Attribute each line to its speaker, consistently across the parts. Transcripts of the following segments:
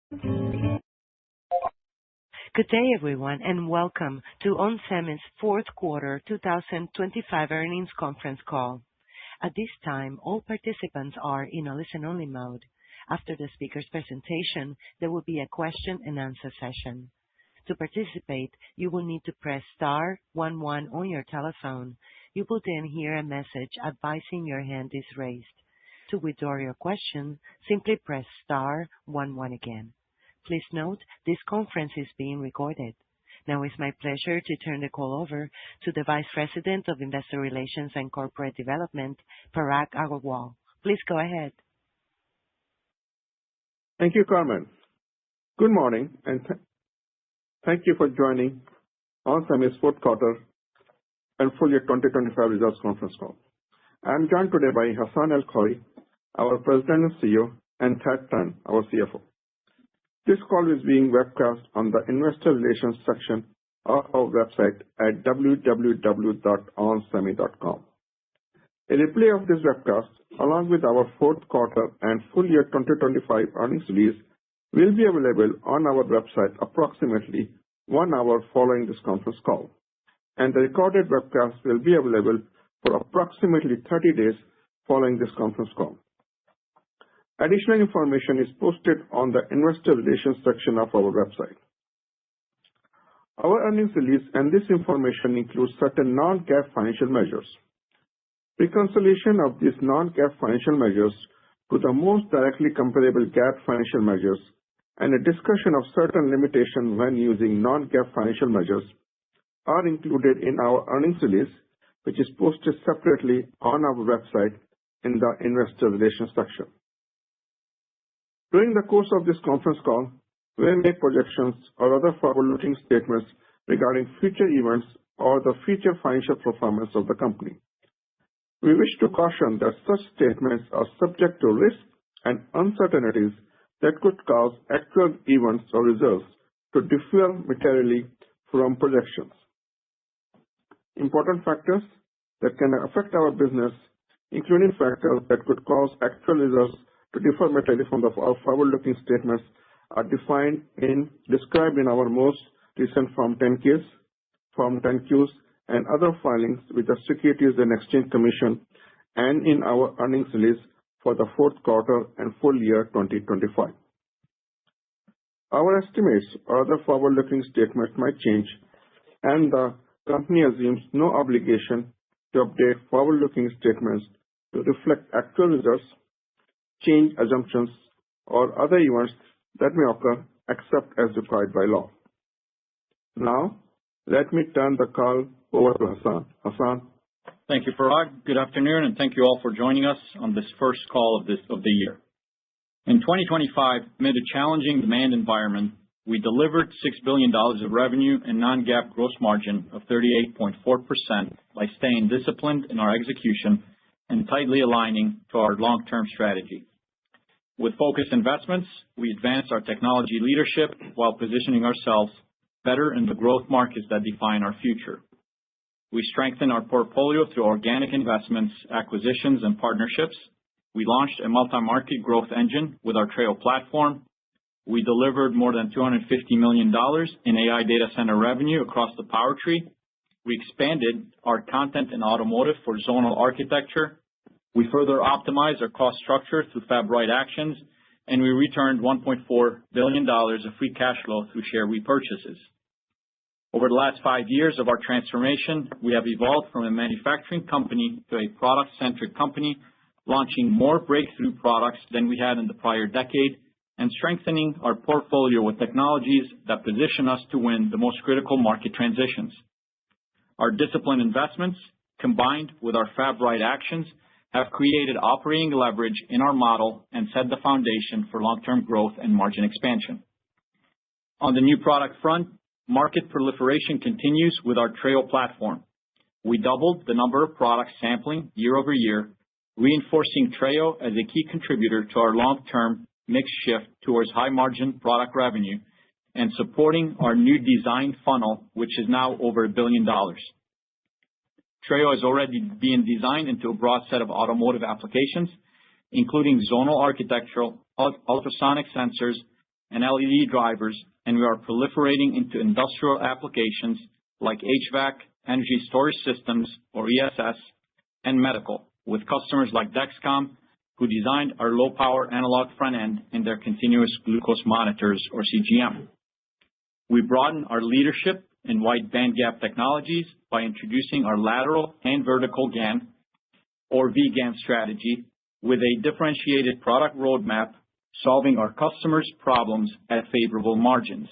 Speaker 1: Good day, everyone, and welcome to onsemi's fourth quarter 2025 earnings conference call. At this time, all participants are in a listen-only mode. After the speaker's presentation, there will be a question-and-answer session. To participate, you will need to press star 11 on your telephone. You will then hear a message advising your hand is raised. To withdraw your question, simply press star 11 again. Please note, this conference is being recorded. Now it's my pleasure to turn the call over to the Vice President of Investor Relations and Corporate Development, Parag Agarwal. Please go ahead.
Speaker 2: Thank you, Carmen. Good morning, and thank you for joining onsemi's fourth quarter and full year 2025 results conference call. I'm joined today by Hassane El-Khoury, our President and CEO, and Thad Trent, our CFO. This call is being webcast on the Investor Relations section of our website at www.onsemi.com. A replay of this webcast, along with our fourth quarter and full year 2025 earnings release, will be available on our website approximately 1 hour following this conference call, and the recorded webcast will be available for approximately 30 days following this conference call. Additional information is posted on the Investor Relations section of our website. Our earnings release and this information includes certain non-GAAP financial measures. Reconciliation of these non-GAAP financial measures to the most directly comparable GAAP financial measures and a discussion of certain limitations when using non-GAAP financial measures are included in our earnings release, which is posted separately on our website in the Investor Relations section. During the course of this conference call, we may make projections or other forward-looking statements regarding future events or the future financial performance of the company. We wish to caution that such statements are subject to risks and uncertainties that could cause actual events or results to differ materially from projections. Important factors that can affect our business, including factors that could cause actual results to differ materially from our forward-looking statements, are described in our most recent Form 10-Ks, Form 10-Qs, and other filings with the Securities and Exchange Commission and in our earnings release for the fourth quarter and full year 2025. Our estimates or other forward-looking statements might change, and the company assumes no obligation to update forward-looking statements to reflect actual results, change assumptions, or other events that may occur except as required by law. Now, let me turn the call over to Hassane. Hassane.
Speaker 3: Thank you, Parag. Good afternoon, and thank you all for joining us on this first call of the year. In 2025, amid a challenging demand environment, we delivered $6 billion of revenue and non-GAAP gross margin of 38.4% by staying disciplined in our execution and tightly aligning to our long-term strategy. With focused investments, we advanced our technology leadership while positioning ourselves better in the growth markets that define our future. We strengthened our portfolio through organic investments, acquisitions, and partnerships. We launched a multi-market growth engine with our Treo platform. We delivered more than $250 million in AI data center revenue across the power tree. We expanded our content in automotive for zonal architecture. We further optimized our cost structure through Fab-Right actions, and we returned $1.4 billion of free cash flow through share repurchases. Over the last 5 years of our transformation, we have evolved from a manufacturing company to a product-centric company, launching more breakthrough products than we had in the prior decade, and strengthening our portfolio with technologies that position us to win the most critical market transitions. Our disciplined investments, combined with our Fab-Right actions, have created operating leverage in our model and set the foundation for long-term growth and margin expansion. On the new product front, market proliferation continues with our Treo platform. We doubled the number of products sampling year over year, reinforcing Treo as a key contributor to our long-term mix shift towards high-margin product revenue and supporting our new design funnel, which is now over $1 billion. Treo is already being designed into a broad set of automotive applications, including zonal architectural, ultrasonic sensors, and LED drivers, and we are proliferating into industrial applications like HVAC, energy storage systems, or ESS, and medical, with customers like Dexcom, who designed our low-power analog front end in their continuous glucose monitors, or CGM. We broaden our leadership in wide bandgap technologies by introducing our lateral and vertical GaN, or vGaN strategy, with a differentiated product roadmap solving our customers' problems at favorable margins.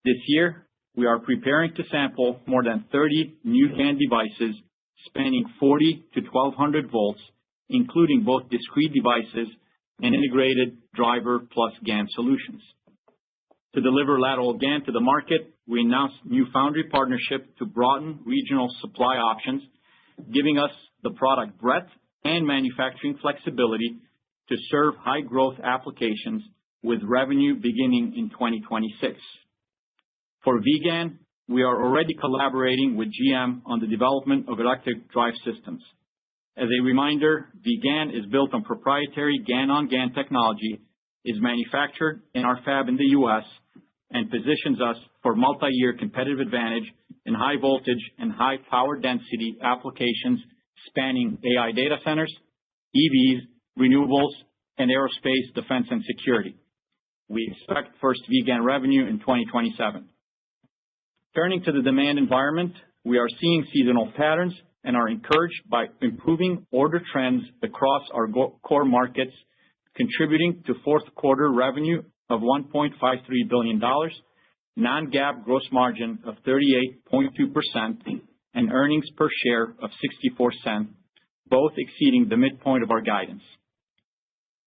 Speaker 3: This year, we are preparing to sample more than 30 new GaN devices spanning 40 to 1200 volts, including both discrete devices and integrated driver plus GaN solutions. To deliver lateral GaN to the market, we announced new foundry partnership to broaden regional supply options, giving us the product breadth and manufacturing flexibility to serve high-growth applications with revenue beginning in 2026. For vGaN, we are already collaborating with GM on the development of electric drive systems. As a reminder, vGaN is built on proprietary GaN-on-GaN technology, is manufactured in our fab in the U.S., and positions us for multi-year competitive advantage in high voltage and high power density applications spanning AI data centers, EVs, renewables, and aerospace, defense, and security. We expect first vGaN revenue in 2027. Turning to the demand environment, we are seeing seasonal patterns and are encouraged by improving order trends across our core markets, contributing to fourth quarter revenue of $1.53 billion, non-GAAP gross margin of 38.2%, and earnings per share of 64 cents, both exceeding the midpoint of our guidance.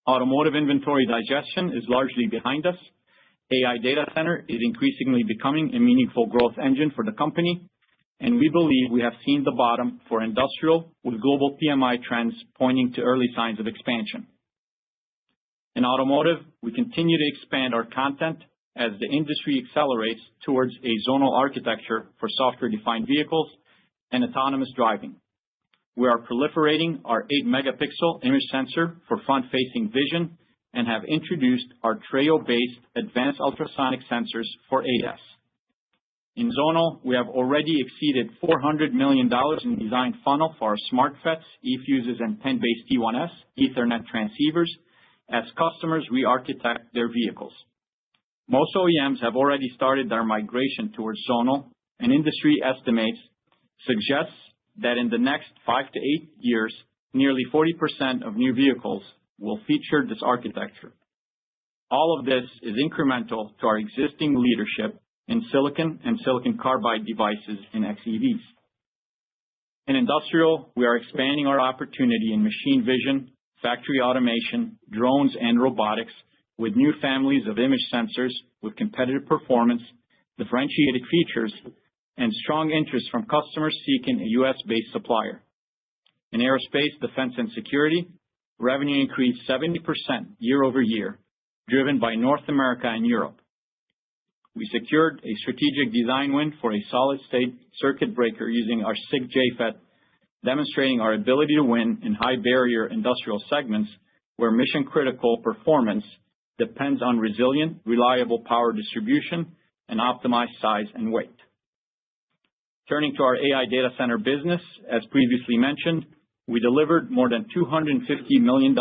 Speaker 3: Automotive inventory digestion is largely behind us. AI data center is increasingly becoming a meaningful growth engine for the company, and we believe we have seen the bottom for industrial, with global PMI trends pointing to early signs of expansion. In automotive, we continue to expand our content as the industry accelerates towards a zonal architecture for software-defined vehicles and autonomous driving. We are proliferating our 8-megapixel image sensor for front-facing vision and have introduced our Treo-based advanced ultrasonic sensors for ADAS. In zonal, we have already exceeded $400 million in design funnel for our SmartFETs, eFuses, and 10BASE-T1S Ethernet transceivers as customers re-architect their vehicles. Most OEMs have already started their migration towards zonal, and industry estimates suggest that in the next 5 to 8 years, nearly 40% of new vehicles will feature this architecture. All of this is incremental to our existing leadership in silicon and silicon carbide devices in xEVs. In industrial, we are expanding our opportunity in machine vision, factory automation, drones, and robotics with new families of image sensors with competitive performance, differentiated features, and strong interest from customers seeking a U.S.-based supplier. In aerospace, defense, and security, revenue increased 70% year over year, driven by North America and Europe. We secured a strategic design win for a solid-state circuit breaker using our SiC JFET, demonstrating our ability to win in high-barrier industrial segments where mission-critical performance depends on resilient, reliable power distribution and optimized size and weight. Turning to our AI data center business, as previously mentioned, we delivered more than $250 million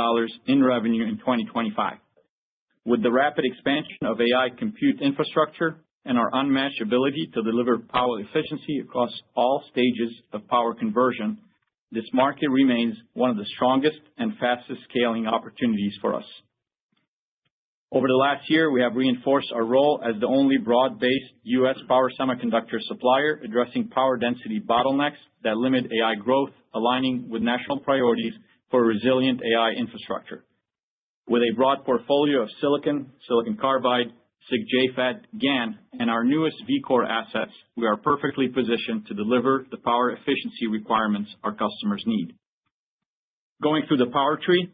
Speaker 3: in revenue in 2025. With the rapid expansion of AI compute infrastructure and our unmatched ability to deliver power efficiency across all stages of power conversion, this market remains one of the strongest and fastest scaling opportunities for us. Over the last year, we have reinforced our role as the only broad-based U.S. power semiconductor supplier addressing power density bottlenecks that limit AI growth, aligning with national priorities for resilient AI infrastructure. With a broad portfolio of silicon, silicon carbide, SiC JFET, GaN, and our newest vCore assets, we are perfectly positioned to deliver the power efficiency requirements our customers need. Going through the power tree,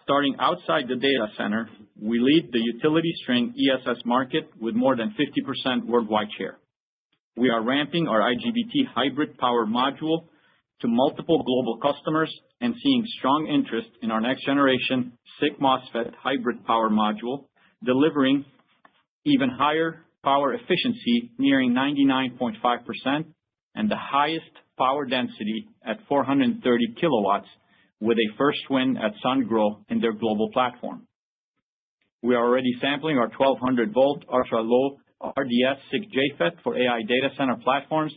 Speaker 3: starting outside the data center, we lead the utility string ESS market with more than 50% worldwide share. We are ramping our IGBT hybrid power module to multiple global customers and seeing strong interest in our next generation SiC MOSFET hybrid power module, delivering even higher power efficiency nearing 99.5%, and the highest power density at 430 kilowatts with a first win at Sungrow in their global platform. We are already sampling our 1200-volt ultra-low RDS SiC JFET for AI data center platforms,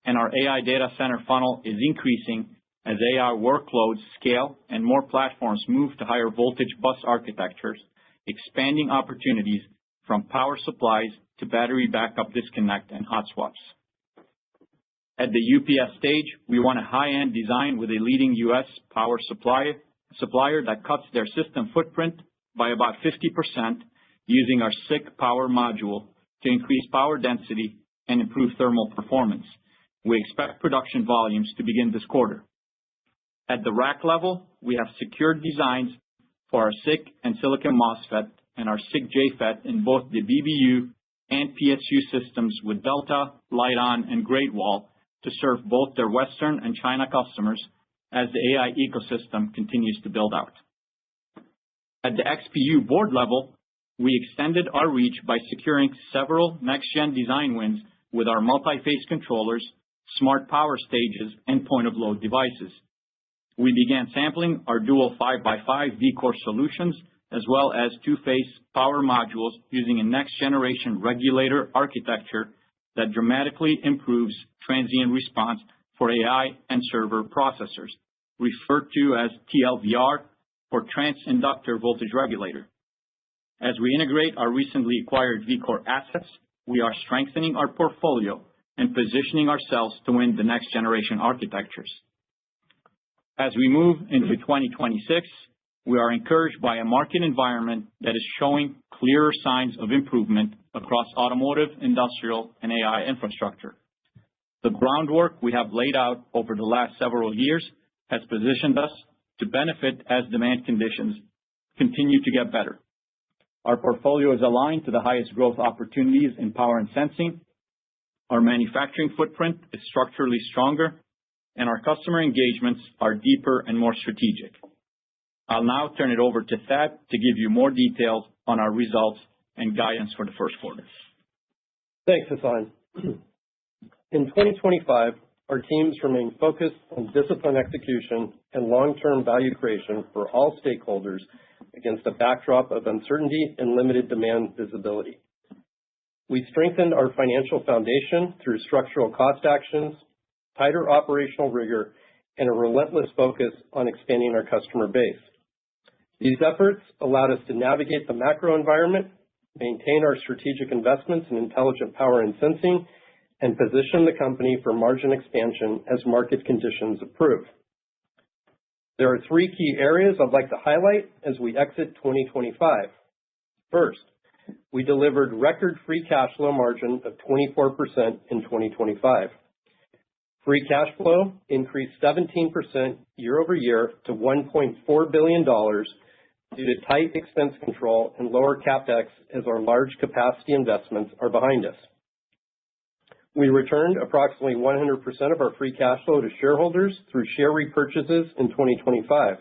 Speaker 3: and our AI data center funnel is increasing as AI workloads scale and more platforms move to higher voltage bus architectures, expanding opportunities from power supplies to battery backup disconnect and hot swaps. At the UPS stage, we won a high-end design with a leading U.S. power supplier that cuts their system footprint by about 50% using our SiC power module to increase power density and improve thermal performance. We expect production volumes to begin this quarter. At the rack level, we have secured designs for our SiC and silicon MOSFET and our SiC JFET in both the BBU and PSU systems with Delta, Lite-On, and Great Wall to serve both their Western and China customers as the AI ecosystem continues to build out. At the XPU board level, we extended our reach by securing several next-gen design wins with our multi-phase controllers, smart power stages, and point-of-load devices. We began sampling our dual 5x5 V-Core solutions as well as two-phase power modules using a next-generation regulator architecture that dramatically improves transient response for AI and server processors, referred to as TLVR or Transconductor Voltage Regulator. As we integrate our recently acquired V-Core assets, we are strengthening our portfolio and positioning ourselves to win the next generation architectures. As we move into 2026, we are encouraged by a market environment that is showing clearer signs of improvement across automotive, industrial, and AI infrastructure. The groundwork we have laid out over the last several years has positioned us to benefit as demand conditions continue to get better. Our portfolio is aligned to the highest growth opportunities in power and sensing. Our manufacturing footprint is structurally stronger, and our customer engagements are deeper and more strategic. I'll now turn it over to Thad to give you more details on our results and guidance for the first quarter.
Speaker 4: Thanks, Hassan. In 2025, our teams remain focused on disciplined execution and long-term value creation for all stakeholders against a backdrop of uncertainty and limited demand visibility. We strengthened our financial foundation through structural cost actions, tighter operational rigor, and a relentless focus on expanding our customer base. These efforts allowed us to navigate the macro environment, maintain our strategic investments in intelligent power and sensing, and position the company for margin expansion as market conditions improve. There are three key areas I'd like to highlight as we exit 2025. First, we delivered record free cash flow margin of 24% in 2025. Free cash flow increased 17% year-over-year to $1.4 billion due to tight expense control and lower CapEx as our large capacity investments are behind us. We returned approximately 100% of our free cash flow to shareholders through share repurchases in 2025,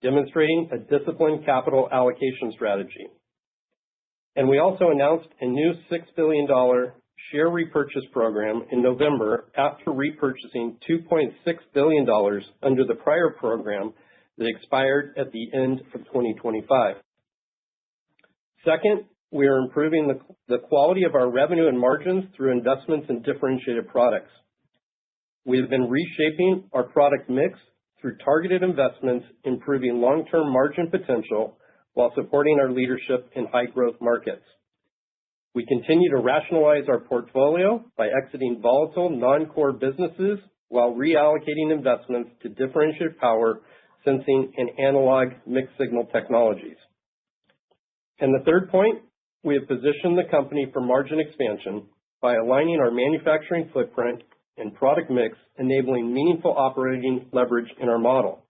Speaker 4: demonstrating a disciplined capital allocation strategy. And we also announced a new $6 billion share repurchase program in November after repurchasing $2.6 billion under the prior program that expired at the end of 2025. Second, we are improving the quality of our revenue and margins through investments in differentiated products. We have been reshaping our product mix through targeted investments, improving long-term margin potential while supporting our leadership in high-growth markets. We continue to rationalize our portfolio by exiting volatile non-core businesses while reallocating investments to differentiated power, sensing, and analog mixed-signal technologies. And the third point, we have positioned the company for margin expansion by aligning our manufacturing footprint and product mix, enabling meaningful operating leverage in our model.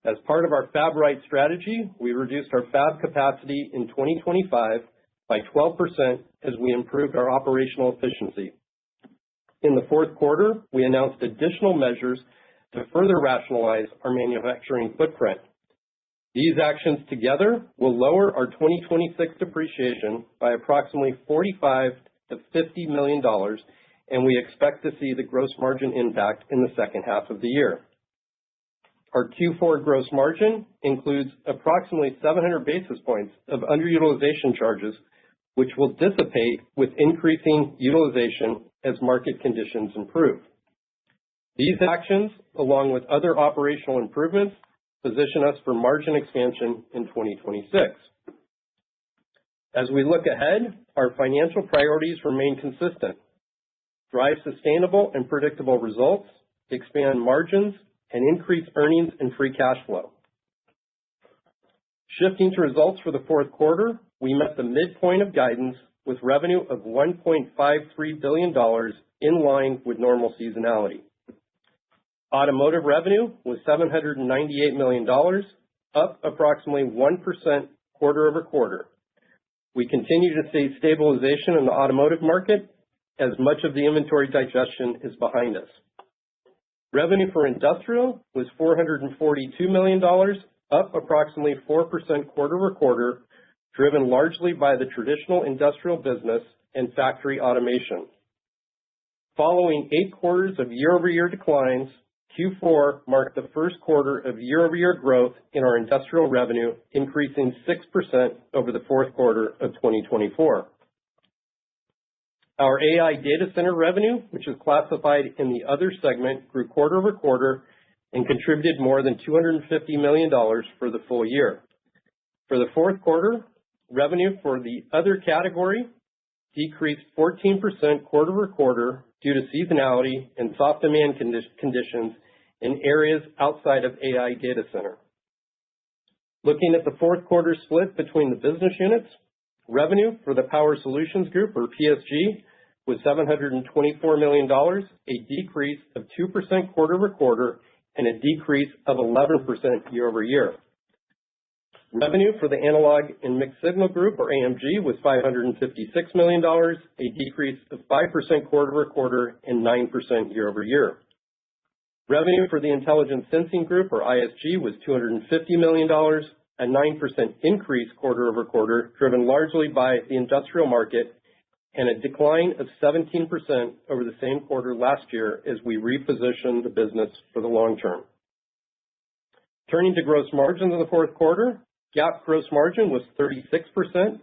Speaker 4: As part of our Fab Right strategy, we reduced our fab capacity in 2025 by 12% as we improved our operational efficiency. In the fourth quarter, we announced additional measures to further rationalize our manufacturing footprint. These actions together will lower our 2026 depreciation by approximately $45 to $50 million, and we expect to see the gross margin impact in the second half of the year. Our Q4 gross margin includes approximately 700 basis points of underutilization charges, which will dissipate with increasing utilization as market conditions improve. These actions, along with other operational improvements, position us for margin expansion in 2026. As we look ahead, our financial priorities remain consistent: drive sustainable and predictable results, expand margins, and increase earnings and free cash flow. Shifting to results for the fourth quarter, we met the midpoint of guidance with revenue of $1.53 billion, in line with normal seasonality. Automotive revenue was $798 million, up approximately 1% quarter over quarter. We continue to see stabilization in the automotive market as much of the inventory digestion is behind us. Revenue for industrial was $442 million, up approximately 4% quarter over quarter, driven largely by the traditional industrial business and factory automation. Following 8 quarters of year-over-year declines, Q4 marked the first quarter of year-over-year growth in our industrial revenue, increasing 6% over the fourth quarter of 2024. Our AI data center revenue, which is classified in the other segment, grew quarter over quarter and contributed more than $250 million for the full year. For the fourth quarter, revenue for the other category decreased 14% quarter over quarter due to seasonality and soft demand conditions in areas outside of AI data center. Looking at the fourth quarter split between the business units, revenue for the Power Solutions Group, or PSG, was $724 million, a decrease of 2% quarter over quarter and a decrease of 11% year over year. Revenue for the Analog and Mixed Signal Group, or AMG, was $556 million, a decrease of 5% quarter over quarter and 9% year over year. Revenue for the Intelligent Sensing Group, or ISG, was $250 million, a 9% increase quarter over quarter, driven largely by the industrial market, and a decline of 17% over the same quarter last year as we repositioned the business for the long term. Turning to gross margins in the fourth quarter, GAAP gross margin was 36%,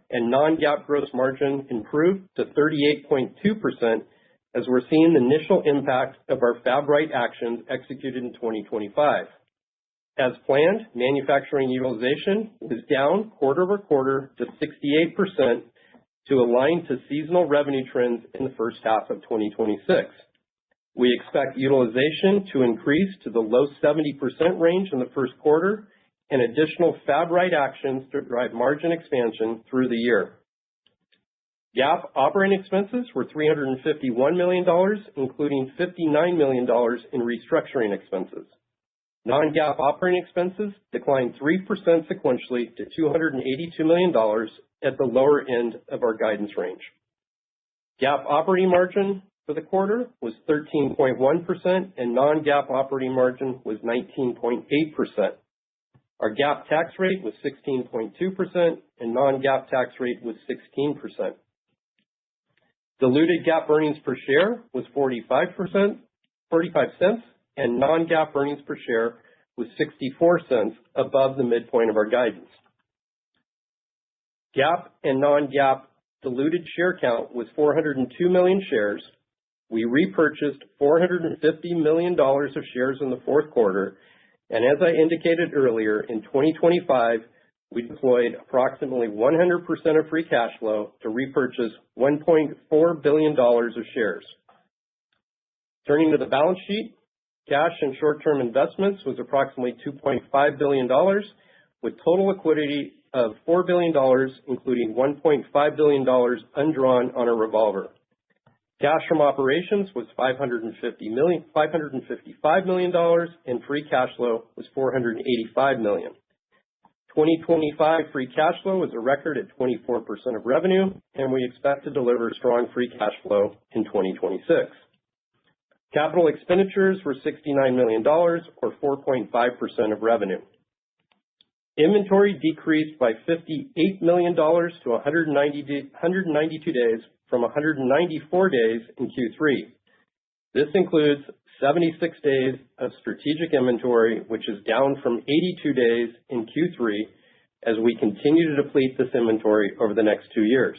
Speaker 4: and non-GAAP gross margin improved to 38.2%, as we're seeing the initial impact of our Fab-Right actions executed in 2025. As planned, manufacturing utilization was down quarter over quarter to 68% to align to seasonal revenue trends in the first half of 2026. We expect utilization to increase to the low 70% range in the first quarter and additional Fab-Right actions to drive margin expansion through the year. GAAP operating expenses were $351 million, including $59 million in restructuring expenses. Non-GAAP operating expenses declined 3% sequentially to $282 million at the lower end of our guidance range. GAAP operating margin for the quarter was 13.1%, and non-GAAP operating margin was 19.8%. Our GAAP tax rate was 16.2%, and non-GAAP tax rate was 16%. Diluted GAAP earnings per share was 45 cents, and non-GAAP earnings per share was 64 cents, above the midpoint of our guidance. GAAP and non-GAAP diluted share count was 402 million shares. We repurchased $450 million of shares in the fourth quarter, and as I indicated earlier, in 2025, we deployed approximately 100% of free cash flow to repurchase $1.4 billion of shares. Turning to the balance sheet, cash and short-term investments was approximately $2.5 billion, with total liquidity of $4 billion, including $1.5 billion undrawn on a revolver. Cash from operations was $555 million, and free cash flow was $485 million. 2025 free cash flow was a record at 24% of revenue, and we expect to deliver strong free cash flow in 2026. Capital expenditures were $69 million, or 4.5% of revenue. Inventory decreased by $58 million to 192 days from 194 days in Q3. This includes 76 days of strategic inventory, which is down from 82 days in Q3 as we continue to deplete this inventory over the next 2 years.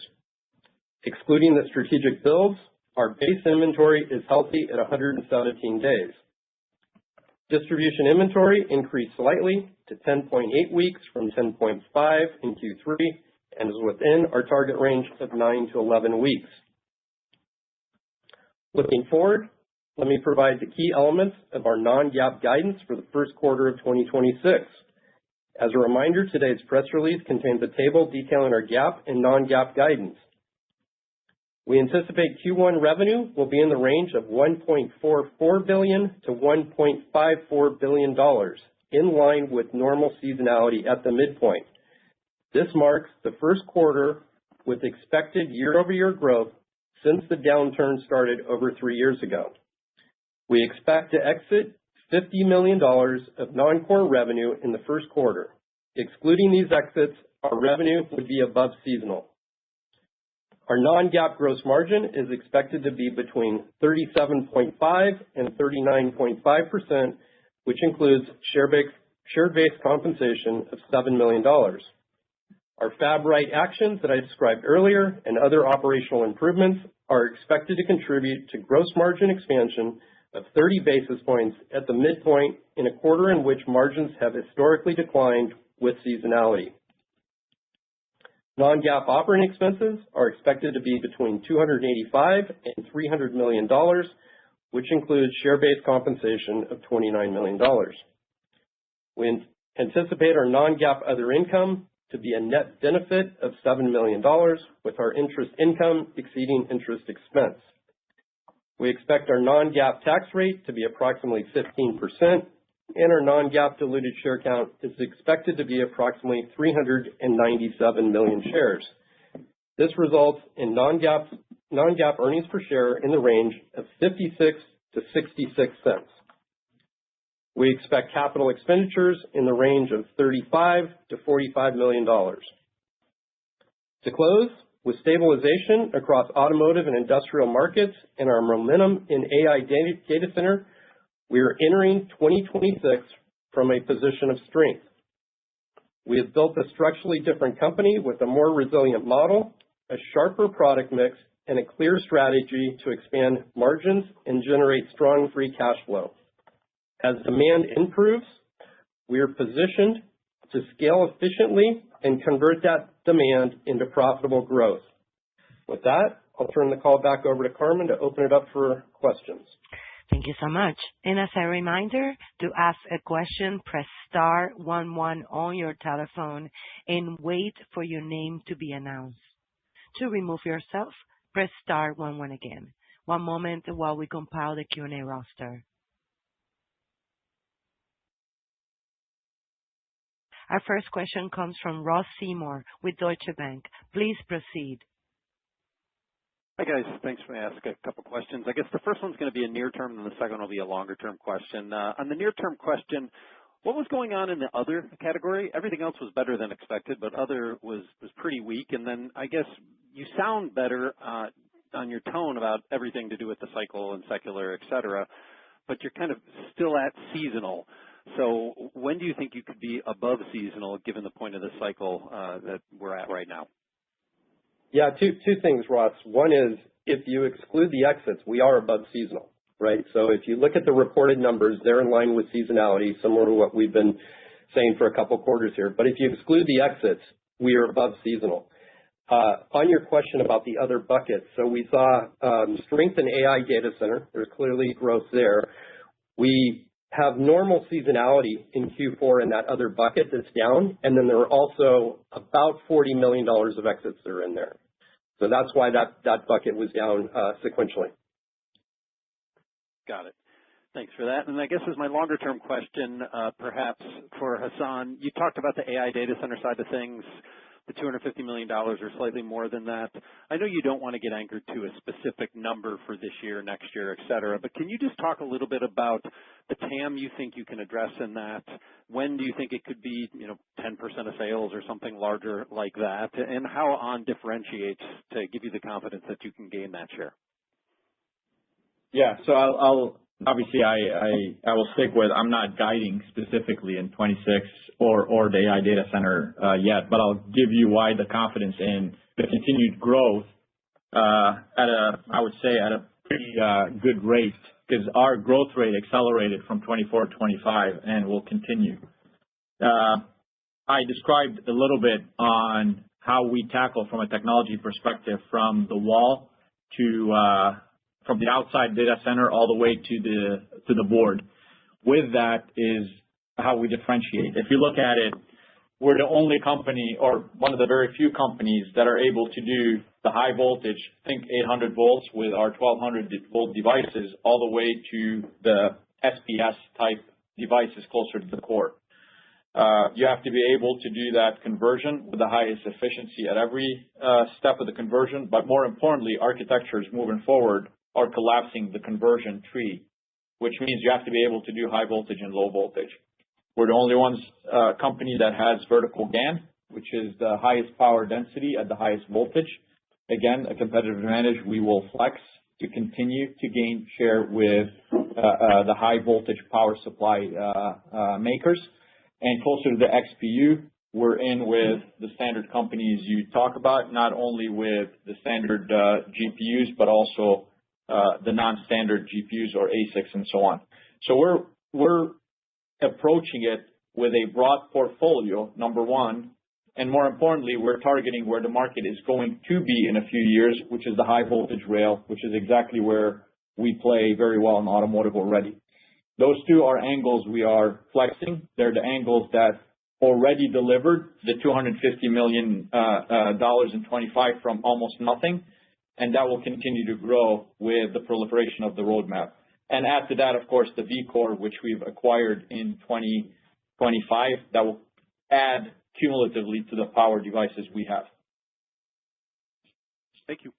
Speaker 4: Excluding the strategic builds, our base inventory is healthy at 117 days. Distribution inventory increased slightly to 10.8 weeks from 10.5 in Q3 and is within our target range of 9 to 11 weeks. Looking forward, let me provide the key elements of our non-GAAP guidance for the first quarter of 2026. As a reminder, today's press release contains a table detailing our GAAP and non-GAAP guidance. We anticipate Q1 revenue will be in the range of $1.44 billion to $1.54 billion, in line with normal seasonality at the midpoint. This marks the first quarter with expected year-over-year growth since the downturn started over 3 years ago. We expect to exit $50 million of non-core revenue in the first quarter. Excluding these exits, our revenue would be above seasonal. Our non-GAAP gross margin is expected to be between 37.5% and 39.5%, which includes share-based compensation of $7 million. Our Fab Right actions that I described earlier and other operational improvements are expected to contribute to gross margin expansion of 30 basis points at the midpoint in a quarter in which margins have historically declined with seasonality. Non-GAAP operating expenses are expected to be between $285 and $300 million, which includes share-based compensation of $29 million. We anticipate our non-GAAP other income to be a net benefit of $7 million, with our interest income exceeding interest expense. We expect our non-GAAP tax rate to be approximately 15%, and our non-GAAP diluted share count is expected to be approximately 397 million shares. This results in non-GAAP earnings per share in the range of 56 to 66 cents. We expect capital expenditures in the range of $35 to $45 million. To close, with stabilization across automotive and industrial markets and our momentum in AI data center, we are entering 2026 from a position of strength. We have built a structurally different company with a more resilient model, a sharper product mix, and a clear strategy to expand margins and generate strong free cash flow. As demand improves, we are positioned to scale efficiently and convert that demand into profitable growth. With that, I'll turn the call back over to Carmen to open it up for questions.
Speaker 1: Thank you so much. And as a reminder, to ask a question, press star 11 on your telephone and wait for your name to be announced. To remove yourself, press star 11 again. One moment while we compile the Q&A roster. Our first question comes from Ross Seymore with Deutsche Bank. Please proceed.
Speaker 5: Hi, guys. Thanks for asking a couple questions. I guess the first one's going to be a near-term, and the second will be a longer-term question. On the near-term question, what was going on in the other category? Everything else was better than expected, but other was pretty weak. And then I guess you sound better on your tone about everything to do with the cycle and secular, et cetera, but you're kind of still at seasonal. So when do you think you could be above seasonal given the point of the cycle that we're at right now?
Speaker 4: Yeah, two things, Ross. One is, if you exclude the exits, we are above seasonal, right? So if you look at the reported numbers, they're in line with seasonality, similar to what we've been saying for a couple quarters here. But if you exclude the exits, we are above seasonal. On your question about the other buckets, so we saw strength in AI data center. There's clearly growth there. We have normal seasonality in Q4 in that other bucket that's down, and then there are also about $40 million of exits that are in there. So that's why that bucket was down sequentially.
Speaker 5: Got it. Thanks for that. And I guess as my longer-term question, perhaps for Hassan, you talked about the AI data center side of things, the $250 million or slightly more than that. I know you don't want to get anchored to a specific number for this year, next year, et cetera, but can you just talk a little bit about the TAM you think you can address in that? When do you think it could be, 10% of sales or something larger like that? And how ON differentiates to give you the confidence that you can gain that share?
Speaker 3: Yeah. So I'll obviously I will stick with I'm not guiding specifically in 26 or the AI data center yet, but I'll give you why the confidence in the continued growth I would say at a pretty good rate, because our growth rate accelerated from 24 to 25 and will continue. I described a little bit on how we tackle from a technology perspective from the wall to from the outside data center all the way to the board. With that is how we differentiate. If you look at it, we're the only company or one of the very few companies that are able to do the high voltage, think 800 volts with our 1200 volt devices, all the way to the SPS type devices closer to the core. You have to be able to do that conversion with the highest efficiency at every step of the conversion, but more importantly, architectures moving forward are collapsing the conversion tree, which means you have to be able to do high voltage and low voltage. We're the only company that has vertical GaN, which is the highest power density at the highest voltage. Again, a competitive advantage we will flex to continue to gain share with the high voltage power supply makers. And closer to the XPU, we're in with the standard companies you talk about, not only with the standard GPUs, but also the non-standard GPUs or ASICs and so on. So we're approaching it with a broad portfolio, number one, and more importantly, we're targeting where the market is going to be in a few years, which is the high voltage rail, which is exactly where we play very well in automotive already. Those two are angles we are flexing. They're the angles that already delivered the $250 million in 25 from almost nothing, and that will continue to grow with the proliferation of the roadmap. And add to that, of course, the V-Core, which we've acquired in 2025, that will add cumulatively to the power devices we have.
Speaker 5: Thank you.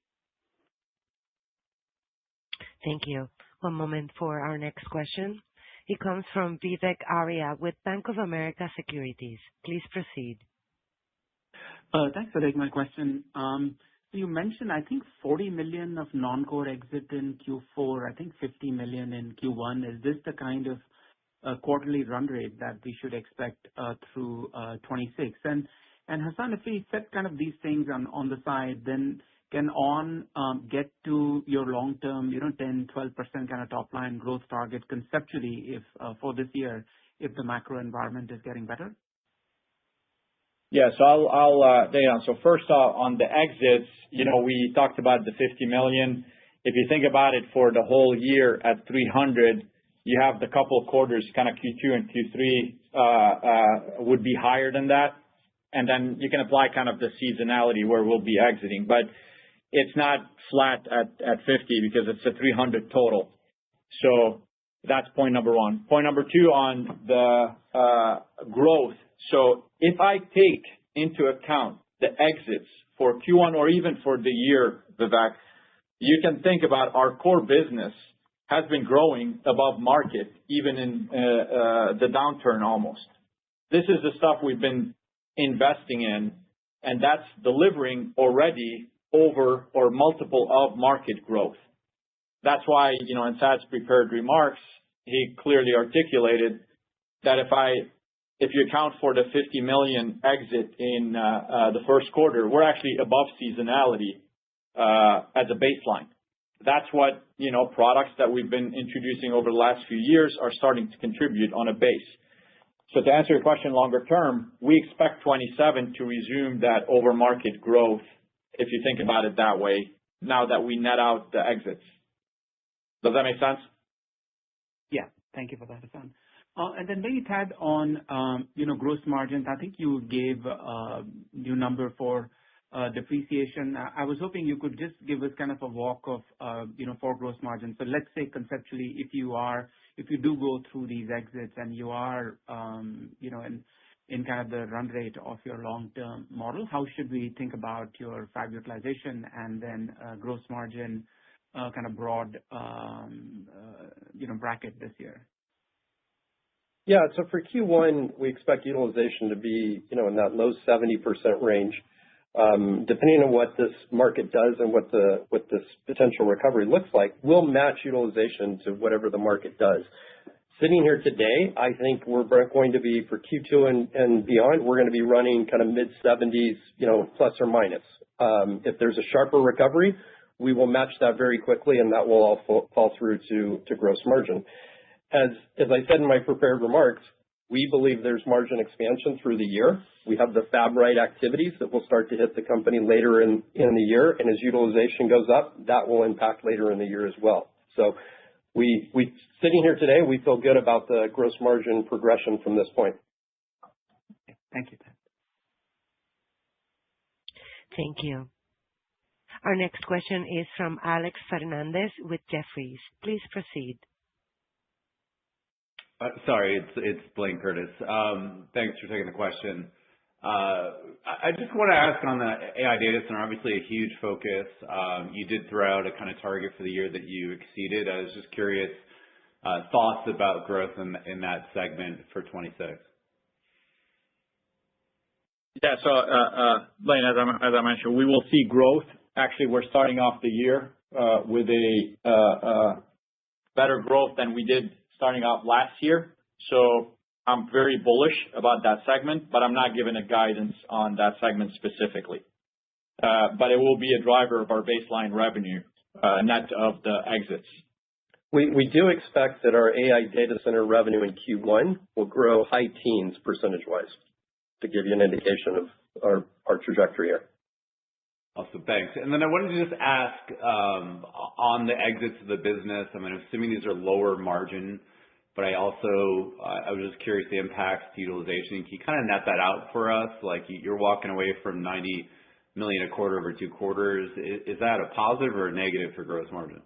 Speaker 1: Thank you. One moment for our next question. It comes from Vivek Arya with Bank of America Securities. Please proceed.
Speaker 6: Thanks for taking my question. You mentioned, I think, $40 million of non-core exit in Q4, I think $50 million in Q1. Is this the kind of quarterly run rate that we should expect through 26? And Hassan, if we set kind of these things on the side, then can ON get to your long-term, 10, 12% kind of top-line growth target conceptually if for this year, if the macro environment is getting better?
Speaker 3: Yeah, so I'll Dayan. So first off, on the exits, we talked about the $50 million. If you think about it for the whole year at 300, you have the couple of quarters, kind of Q2 and Q3 would be higher than that. And then you can apply kind of the seasonality where we'll be exiting. But it's not flat at 50 because it's a 300 total. So that's point number one. Point number two on the growth. So if I take into account the exits for Q1 or even for the year, Vivek, you can think about our core business has been growing above market, even in the downturn almost. This is the stuff we've been investing in, and that's delivering already over or multiple of market growth. That's why, in Thad's prepared remarks, he clearly articulated that if you account for the $50 million exit in the first quarter, we're actually above seasonality as a baseline. That's what, products that we've been introducing over the last few years are starting to contribute on a base. So to answer your question longer term, we expect 27 to resume that over market growth, if you think about it that way, now that we net out the exits. Does that make sense?
Speaker 6: Yeah. Thank you for that, Hassan. And then maybe, Thad, on, gross margins, I think you gave your number for depreciation. I was hoping you could just give us kind of a walk of, for gross margins. So let's say conceptually, if you do go through these exits and you are, and in kind of the run rate of your long-term model? How should we think about your fab utilization and then gross margin kind of broad bracket this year?
Speaker 4: Yeah. So for Q1, we expect utilization to be, in that low 70% range. Depending on what this market does and what this potential recovery looks like, we'll match utilization to whatever the market does. Sitting here today, I think we're going to be, for Q2 and beyond, we're going to be running kind of mid-70s, plus or minus. If there's a sharper recovery, we will match that very quickly, and that will all fall through to gross margin. As I said in my prepared remarks, we believe there's margin expansion through the year. We have the Fab Right activities that will start to hit the company later in the year, and as utilization goes up, that will impact later in the year as well. So sitting here today, we feel good about the gross margin progression from this point.
Speaker 6: Thank you, Thad.
Speaker 1: Thank you. Our next question is from Alex Fernandez with Jefferies. Please proceed.
Speaker 7: Sorry, it's Blaine Curtis. Thanks for taking the question. I just want to ask on the AI data center, obviously a huge focus. You did throw out a kind of target for the year that you exceeded. I was just curious, thoughts about growth in that segment for 26.
Speaker 3: Yeah. So, Blaine, as I mentioned, we will see growth. Actually, we're starting off the year with a better growth than we did starting off last year. So I'm very bullish about that segment, but I'm not giving a guidance on that segment specifically. But it will be a driver of our baseline revenue, net of the exits.
Speaker 4: We do expect that our AI data center revenue in Q1 will grow high teens percentage-wise, to give you an indication of our trajectory here.
Speaker 7: Awesome. Thanks. And then I wanted to just ask, on the exits of the business, I mean, I'm assuming these are lower margin, but I was just curious the impacts to utilization. Can you kind of net that out for us? Like, you're walking away from $90 million a quarter over 2 quarters. Is that a positive or a negative for gross margin?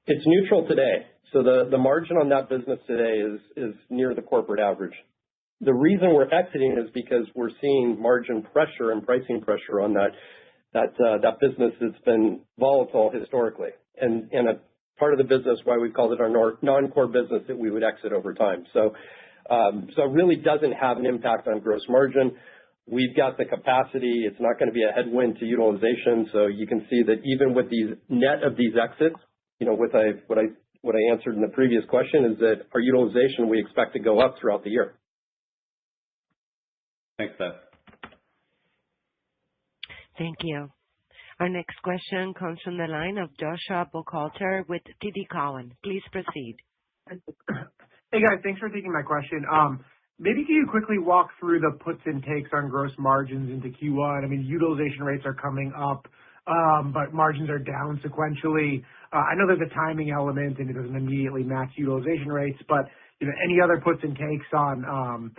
Speaker 4: It's neutral today. So the margin on that business today is near the corporate average. The reason we're exiting is because we're seeing margin pressure and pricing pressure on that business that's been volatile historically, and a part of the business why we called it our non-core business that we would exit over time. So it really doesn't have an impact on gross margin. We've got the capacity. It's not going to be a headwind to utilization. So you can see that even with these net of these exits, what I answered in the previous question is that our utilization we expect to go up throughout the year.
Speaker 7: Thanks, Thad.
Speaker 1: Thank you. Our next question comes from the line of Joshua Buchalter with TD Cowen. Please proceed.
Speaker 8: Hey, guys. Thanks for taking my question. Maybe can you quickly walk through the puts and takes on gross margins into Q1? I mean, utilization rates are coming up, but margins are down sequentially. I know there's a timing element, and it doesn't immediately match utilization rates, but any other puts and takes on,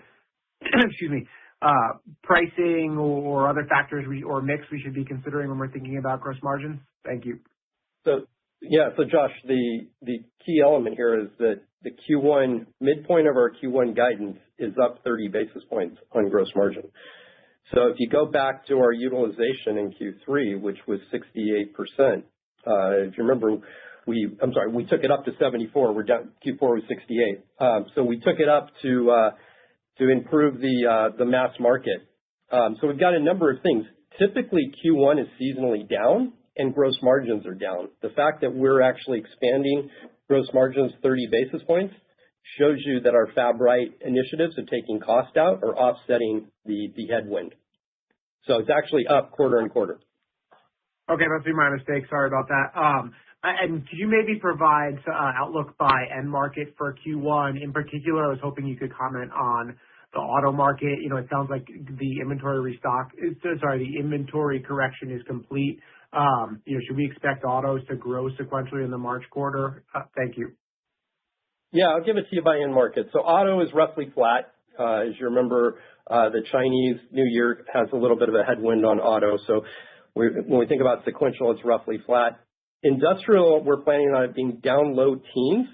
Speaker 8: excuse me, pricing or other factors or mix we should be considering when we're thinking about gross margins? Thank you.
Speaker 4: So Josh, the key element here is that the Q1 midpoint of our Q1 guidance is up 30 basis points on gross margin. So if you go back to our utilization in Q3, which was 68%, if you remember, we took it up to 74. We're down. Q4 was 68. So we took it up to improve the mass market. So we've got a number of things. Typically, Q1 is seasonally down and gross margins are down. The fact that we're actually expanding gross margins 30 basis points shows you that our Fab Right initiatives of taking cost out are offsetting the headwind. So it's actually up quarter and quarter.
Speaker 8: Okay, must be my mistake. Sorry about that. And could you maybe provide outlook by end market for Q1? In particular, I was hoping you could comment on the auto market. It sounds like the inventory correction is complete. Should we expect autos to grow sequentially in the March quarter? Thank you.
Speaker 4: Yeah, I'll give it to you by end market. So auto is roughly flat. As you remember, the Chinese New Year has a little bit of a headwind on auto. So when we think about sequential, it's roughly flat. Industrial, we're planning on it being down low teens,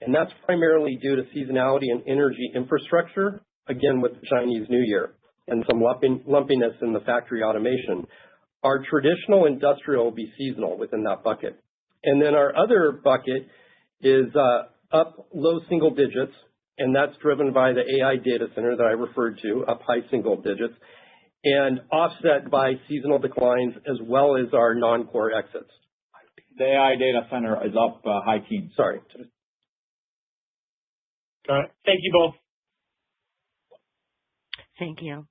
Speaker 4: and that's primarily due to seasonality and energy infrastructure. again with the Chinese New Year and some lumpiness in the factory automation. Our traditional industrial will be seasonal within that bucket. And then our other bucket is up low single digits, and that's driven by the AI data center that I referred to, up high single digits, and offset by seasonal declines as well as our non-core exits.
Speaker 3: The AI data center is up high teens.
Speaker 4: Sorry.
Speaker 8: Got it. Thank you both.
Speaker 1: Thank you.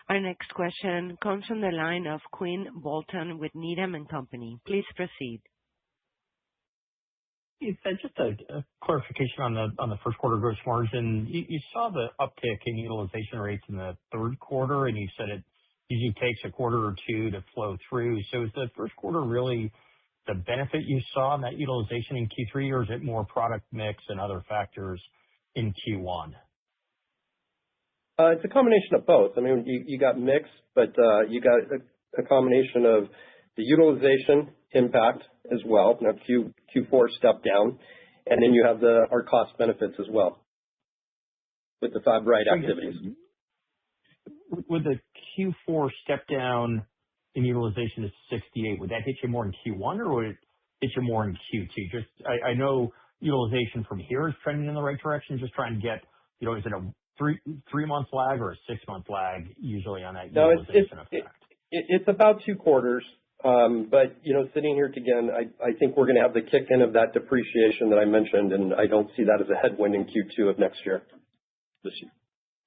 Speaker 1: Our next question comes from the line of Quinn Bolton with Needham & Company. Please proceed.
Speaker 9: Just a clarification on the first quarter gross margin. You saw the uptick in utilization rates in the third quarter, and you said it usually takes a quarter or two to flow through. So is the first quarter really the benefit you saw in that utilization in Q3, or is it more product mix and other factors in Q1?
Speaker 4: It's a combination of both. I mean, you got mix, but you got a combination of the utilization impact as well. Now Q4 step down, and then you have our cost benefits as well with the Fab Right activities.
Speaker 9: With the Q4 step down in utilization to 68, would that hit you more in Q1 or would it hit you more in Q2? Just I know utilization from here is trending in the right direction. Just trying to get, is it a three-month lag or a 6-month lag usually on that utilization effect?
Speaker 4: It's about 2 quarters. But, sitting here again, I think we're going to have the kick in of that depreciation that I mentioned, and I don't see that as a headwind in Q2 of next year.
Speaker 3: This year.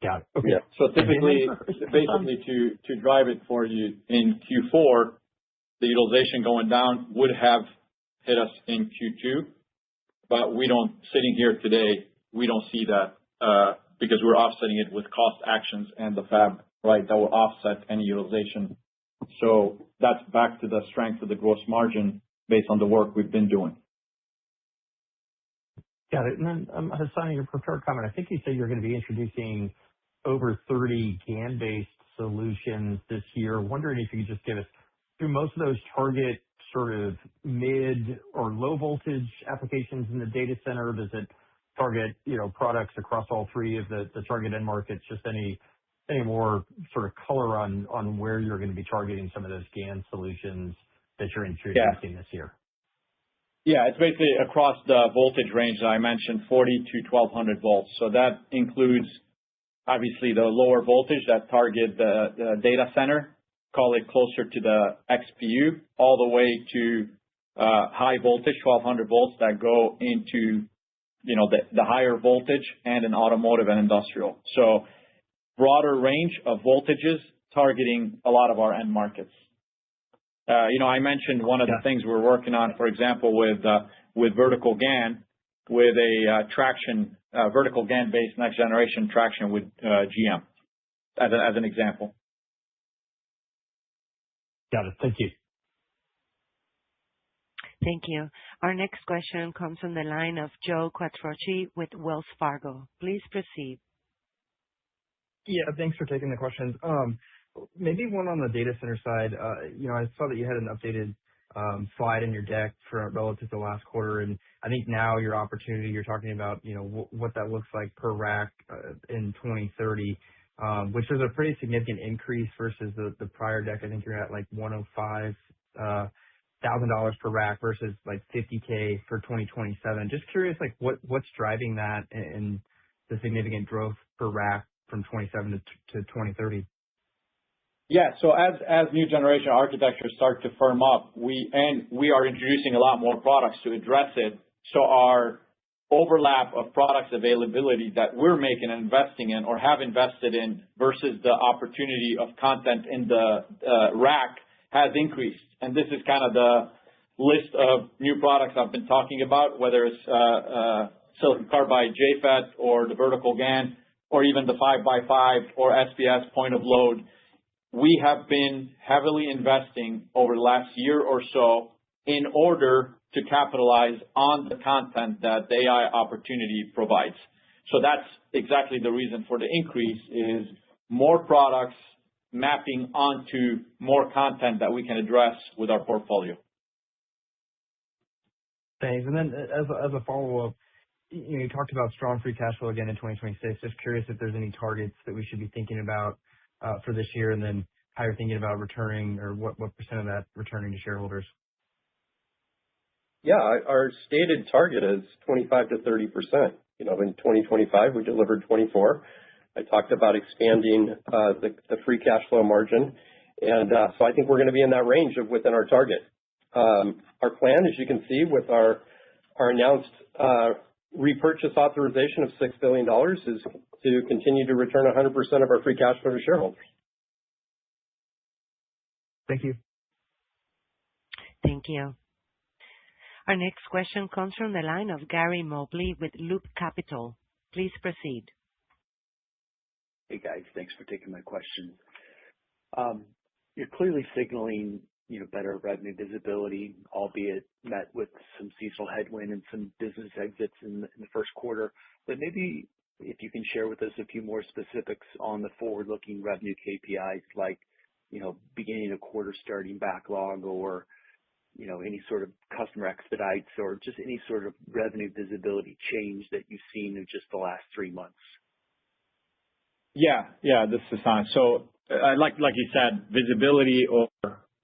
Speaker 9: Got it. Okay.
Speaker 4: Yeah.
Speaker 3: So typically, basically to drive it for you in Q4, the utilization going down would have hit us in Q2, but sitting here today, we don't see that because we're offsetting it with cost actions and the Fab Right that will offset any utilization. So that's back to the strength of the gross margin based on the work we've been doing.
Speaker 9: Got it. And then, Hassan, in your prepared comment, I think you said you're going to be introducing over 30 GaN-based solutions this year. Wondering if you could just give us, do most of those target sort of mid or low voltage applications in the data center? Does it target, products across all three of the target end markets? Just any more sort of color on where you're going to be targeting some of those GaN solutions that you're introducing this year?
Speaker 3: Yeah, it's basically across the voltage range that I mentioned, 40 to 1200 volts. So that includes obviously the lower voltage that target the data center, call it closer to the XPU, all the way to high voltage, 1200 volts that go into the higher voltage and in automotive and industrial. So broader range of voltages targeting a lot of our end markets. I mentioned one of the things we're working on, for example, with vertical GaN, with a vertical GaN-based next generation traction with GM, as an example.
Speaker 9: Got it. Thank you.
Speaker 1: Thank you. Our next question comes from the line of Joe Quatrochi with Wells Fargo. Please proceed.
Speaker 10: Yeah, thanks for taking the questions. Maybe one on the data center side. I saw that you had an updated slide in your deck relative to last quarter, and I think now your opportunity, you're talking about, what that looks like per rack in 2030, which is a pretty significant increase versus the prior deck. I think you're at like $105,000 per rack versus like $50K for 2027. Just curious, like what's driving that and the significant growth per rack from 27 to 2030?
Speaker 3: Yeah. So as new generation architectures start to firm up, we are introducing a lot more products to address it. So our overlap of products availability that we're making and investing in or have invested in versus the opportunity of content in the rack has increased. And this is kind of the list of new products I've been talking about, whether it's silicon carbide JFET or the vertical GaN or even the 5x5 or SPS point of load. We have been heavily investing over the last year or so in order to capitalize on the content that the AI opportunity provides. So that's exactly the reason for the increase is more products mapping onto more content that we can address with our portfolio.
Speaker 10: Thanks. And then as a follow-up, You talked about strong free cash flow again in 2026. Just curious if there's any targets that we should be thinking about for this year, and then how you're thinking about returning or what percent of that returning to shareholders.
Speaker 4: Yeah, our stated target is 25 to 30%. In 2025, we delivered 24. I talked about expanding the free cash flow margin, and so I think we're going to be in that range of within our target. Our plan, as you can see, with our announced repurchase authorization of $6 billion, is to continue to return 100% of our free cash flow to shareholders.
Speaker 10: Thank you.
Speaker 1: Thank you. Our next question comes from the line of Gary Mobley with Loop Capital. Please proceed.
Speaker 11: Hey, guys. Thanks for taking my question. You're clearly signaling, better revenue visibility, albeit met with some seasonal headwind and some business exits in the first quarter. But maybe if you can share with us a few more specifics on the forward-looking revenue KPIs, like, beginning of quarter starting backlog, or any sort of customer expedites, or just any sort of revenue visibility change that you've seen in just the last 3 months.
Speaker 3: Yeah, this is Hassan. So, like you said, visibility or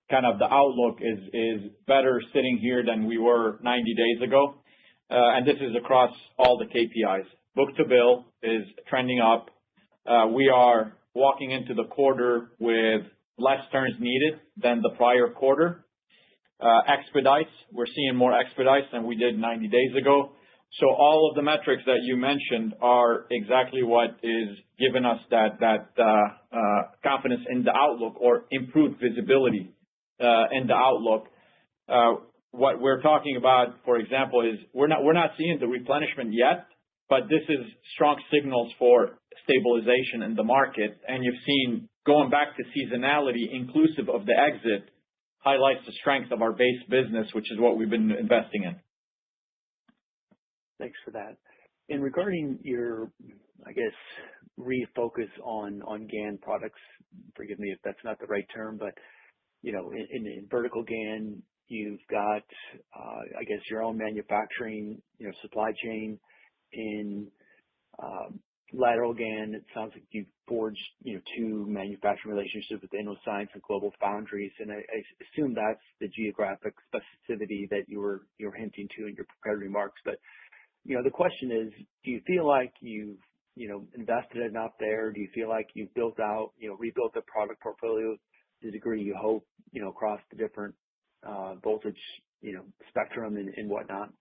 Speaker 3: kind of the outlook is better sitting here than we were 90 days ago. And this is across all the KPIs. Book to bill is trending up. We are walking into the quarter with less turns needed than the prior quarter. Expedites, we're seeing more expedites than we did 90 days ago. So all of the metrics that you mentioned are exactly what is giving us that confidence in the outlook, or improved visibility in the outlook. What we're talking about, for example, is we're not seeing the replenishment yet, but this is strong signals for stabilization in the market. And you've seen, going back to seasonality, inclusive of the exit, highlights the strength of our base business, which is what we've been investing in.
Speaker 11: Thanks for that. And regarding your, refocus on GaN products, forgive me if that's not the right term, but, in vertical GaN, you've got, your own manufacturing, supply chain. In lateral GaN, it sounds like you've forged, 2 manufacturing relationships with Innoscience and Global Foundries, and I assume that's the geographic specificity that you were hinting to in your prepared remarks. But the question is, do you feel like you've invested enough there? Do you feel like you've built out, rebuilt the product portfolio to the degree you hope, across the different voltage, spectrum and whatnot?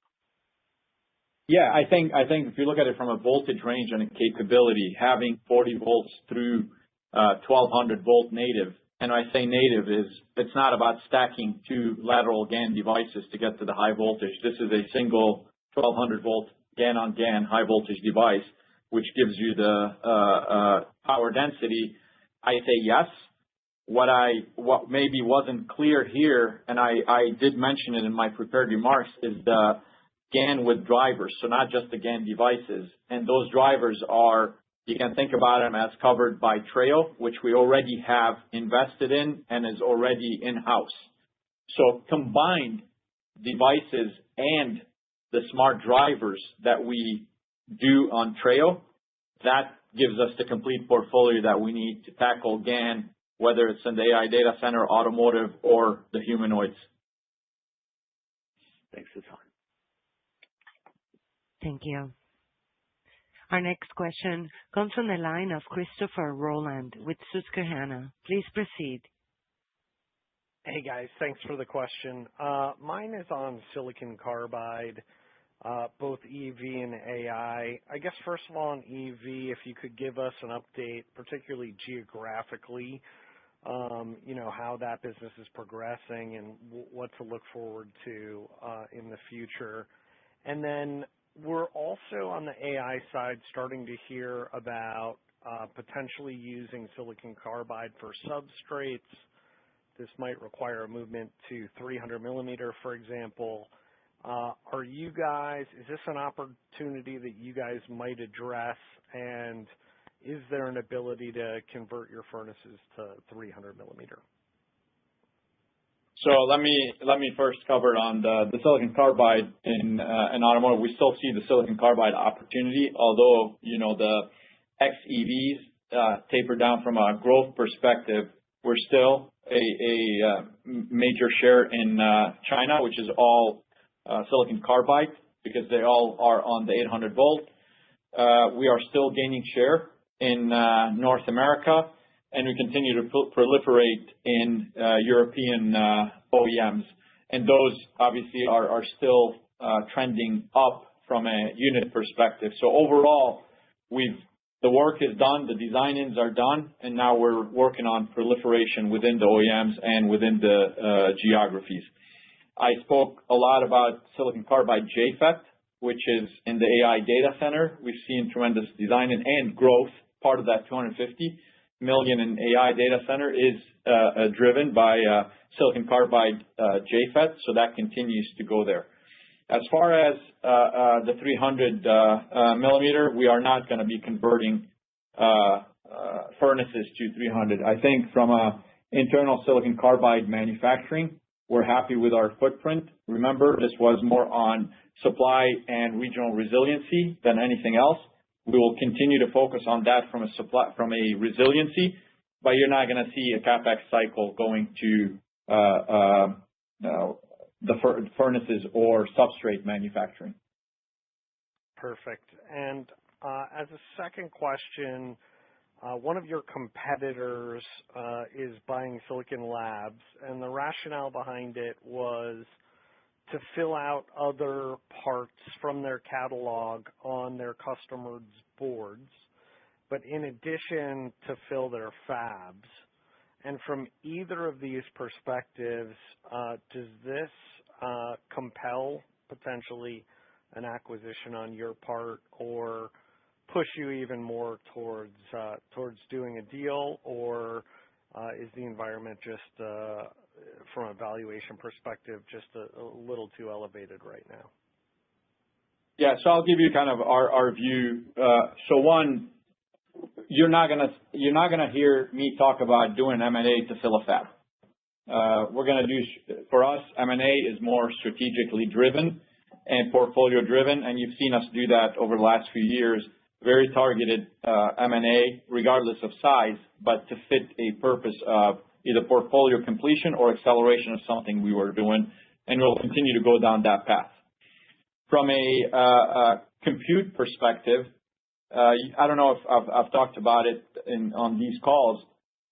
Speaker 3: Yeah, I think if you look at it from a voltage range and a capability, having 40 volts through 1200 volt native, and I say native, it's not about stacking 2 lateral GaN devices to get to the high voltage. This is a single 1200 volt GaN on GaN high voltage device, which gives you the power density. I say yes. What maybe wasn't clear here, and I did mention it in my prepared remarks, is the GaN with drivers, so not just the GaN devices. And those drivers are, you can think about them as covered by Treo, which we already have invested in and is already in-house. So combined devices and the smart drivers that we do on Treo, that gives us the complete portfolio that we need to tackle GaN, whether it's in the AI data center, automotive, or the humanoids.
Speaker 11: Thanks, Hassan.
Speaker 1: Thank you. Our next question comes from the line of Christopher Rolland with Susquehanna. Please proceed.
Speaker 12: Hey, guys. Thanks for the question. Mine is on silicon carbide, both EV and AI. I guess, first of all, on EV, if you could give us an update, particularly geographically, how that business is progressing and what to look forward to in the future. And then we're also on the AI side starting to hear about potentially using silicon carbide for substrates. This might require a movement to 300 millimeter, for example. Is this an opportunity that you guys might address? And is there an ability to convert your furnaces to 300 millimeter?
Speaker 3: So let me first cover on the silicon carbide in automotive. We still see the silicon carbide opportunity, although the xEVs taper down from a growth perspective. We're still a major share in China, which is all silicon carbide because they all are on the 800 volt. We are still gaining share in North America, and we continue to proliferate in European OEMs. And those obviously are still trending up from a unit perspective. So overall, the work is done, the design-ins are done, and now we're working on proliferation within the OEMs and within the geographies. I spoke a lot about silicon carbide JFET, which is in the AI data center. We've seen tremendous design and growth. Part of that 250 million in AI data center is driven by silicon carbide JFET, so that continues to go there. As far as the 300 millimeter, we are not going to be converting furnaces to 300. I think from a internal silicon carbide manufacturing, we're happy with our footprint. Remember, this was more on supply and regional resiliency than anything else. We will continue to focus on that from a resiliency, but you're not going to see a CapEx cycle going to the furnaces or substrate manufacturing.
Speaker 12: Perfect. And as a second question, one of your competitors is buying Silicon Labs, and the rationale behind it was to fill out other parts from their catalog on their customers' boards, but in addition to fill their fabs. And from either of these perspectives, does this compel potentially an acquisition on your part or push you even more towards doing a deal, or is the environment just from a valuation perspective just a little too elevated right now?
Speaker 3: Yeah, so I'll give you kind of our view. So one, you're not gonna hear me talk about doing M&A to fill a fab. We're gonna do, for us, M&A is more strategically driven and portfolio driven, and you've seen us do that over the last few years. Very targeted M&A, regardless of size, but to fit a purpose of either portfolio completion or acceleration of something we were doing, and we'll continue to go down that path. From a compute perspective, I don't know if I've talked about it on these calls,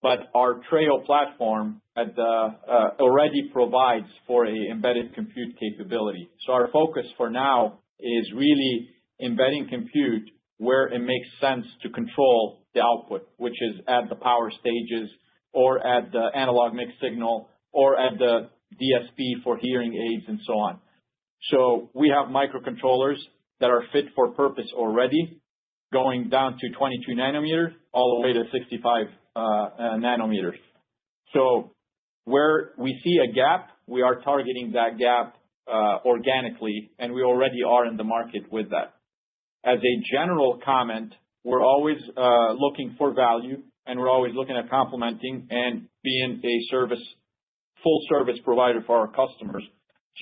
Speaker 3: but our Treo platform already provides for a embedded compute capability. So our focus for now is really embedding compute where it makes sense to control the output, which is at the power stages or at the analog mixed signal or at the DSP for hearing aids and so on. So we have microcontrollers that are fit for purpose already, going down to 22 nanometers all the way to 65 nanometers. So where we see a gap, we are targeting that gap organically, and we already are in the market with that. As a general comment, we're always looking for value, and we're always looking at complementing and being a full service provider for our customers.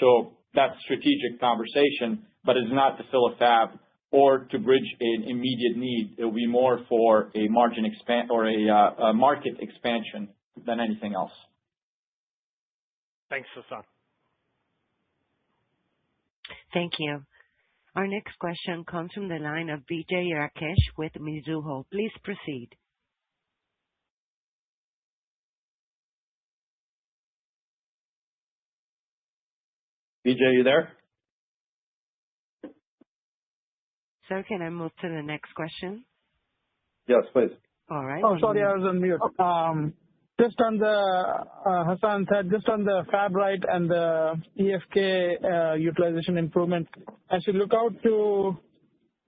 Speaker 3: So that's strategic conversation, but it's not to fill a fab or to bridge an immediate need. It will be more for a margin or a market expansion than anything else.
Speaker 12: Thanks, Hassane.
Speaker 1: Thank you. Our next question comes from the line of Vijay Rakesh with Mizuho. Please proceed.
Speaker 3: Vijay, you there?
Speaker 1: Sir, can I move to the next question?
Speaker 2: Yes, please.
Speaker 1: All right.
Speaker 13: Oh, sorry, I was on mute. Just on the, Hassane said, just on the fab right and the EFK utilization improvement, as you look out to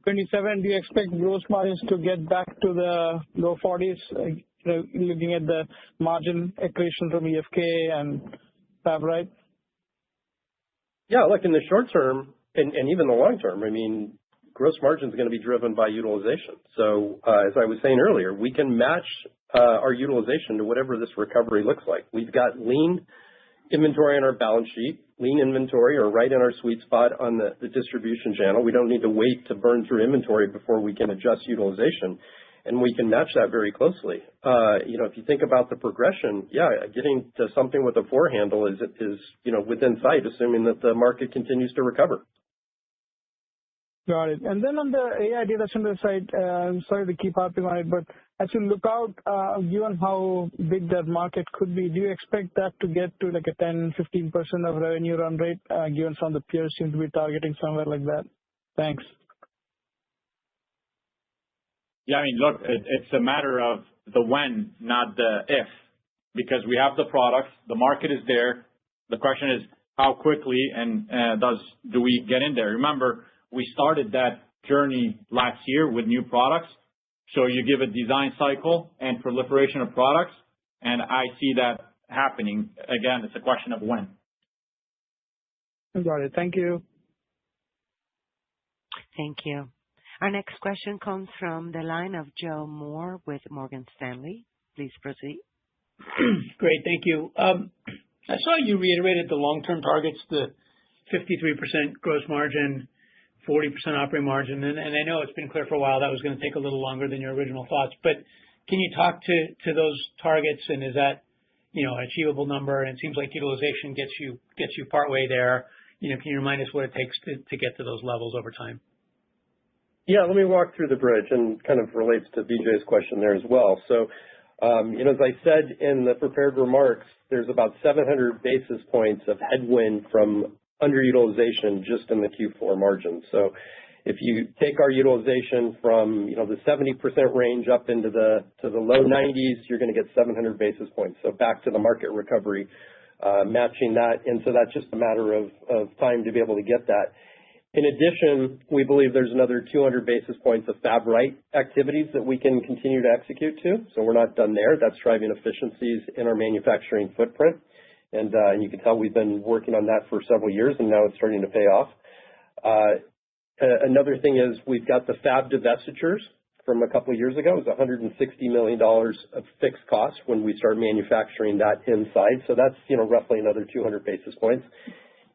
Speaker 13: 27, do you expect gross margins to get back to the low 40s, looking at the margin accretion from EFK and fab right?
Speaker 4: Yeah, look, in the short term and even the long term, I mean, gross margin is going to be driven by utilization. So as I was saying earlier, we can match our utilization to whatever this recovery looks like. We've got lean inventory on our balance sheet, lean inventory, or right in our sweet spot on the distribution channel. We don't need to wait to burn through inventory before we can adjust utilization, and we can match that very closely. If you think about the progression, getting to something with a four handle is within sight, assuming that the market continues to recover.
Speaker 13: Got it. And then on the AI data center side, I'm sorry to keep harping on it, but as you look out, given how big that market could be, do you expect that to get to like a 10-15% of revenue run rate, given some of the peers seem to be targeting somewhere like that? Thanks.
Speaker 3: Yeah, I mean, look, it's a matter of the when, not the if, because we have the products, the market is there. The question is how quickly and do we get in there? Remember, we started that journey last year with new products. So you give a design cycle and proliferation of products, and I see that happening. Again, it's a question of when.
Speaker 13: Got it. Thank you.
Speaker 1: Thank you. Our next question comes from the line of Joe Moore with Morgan Stanley. Please proceed.
Speaker 14: Great. Thank you. I saw you reiterated the long-term targets, the 53% gross margin, 40% operating margin. And I know it's been clear for a while that was going to take a little longer than your original thoughts. But can you talk to those targets, and is that an achievable number? And it seems like utilization gets you partway there. Can you remind us what it takes to get to those levels over time?
Speaker 4: Yeah, let me walk through the bridge, and kind of relates to BJ's question there as well. So, as I said in the prepared remarks, there's about 700 basis points of headwind from underutilization just in the Q4 margin. So if you take our utilization from the 70% range up into the low 90s, you're going to get 700 basis points. So back to the market recovery, matching that. And so that's just a matter of time to be able to get that. In addition, we believe there's another 200 basis points of Fab Right activities that we can continue to execute to. So we're not done there. That's driving efficiencies in our manufacturing footprint. And you can tell we've been working on that for several years, and now it's starting to pay off. Another thing is we've got the fab divestitures from a couple of years ago. It was $160 million of fixed costs when we started manufacturing that inside. So that's roughly another 200 basis points.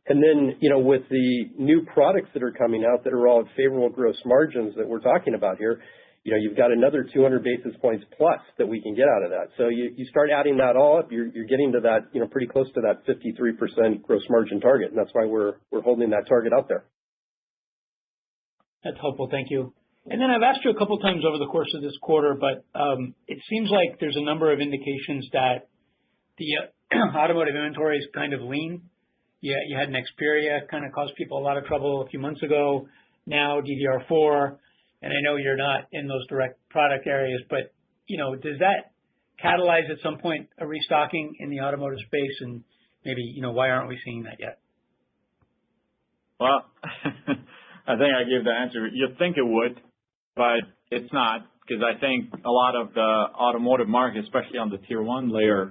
Speaker 4: And then, with the new products that are coming out that are all at favorable gross margins that we're talking about here, you've got another 200 basis points plus that we can get out of that. So you start adding that all up, you're getting to that, pretty close to that 53% gross margin target. And that's why we're holding that target out there.
Speaker 14: That's helpful. Thank you. And then I've asked you a couple times over the course of this quarter, but it seems like there's a number of indications that the automotive inventory is kind of lean. Yeah, you had an Xperia kind of caused people a lot of trouble a few months ago. Now DDR4, and I know you're not in those direct product areas, but does that catalyze at some point a restocking in the automotive space? And maybe why aren't we seeing that yet?
Speaker 3: Well, I think I gave the answer. You'd think it would, but it's not, because I think a lot of the automotive market, especially on the tier one layer,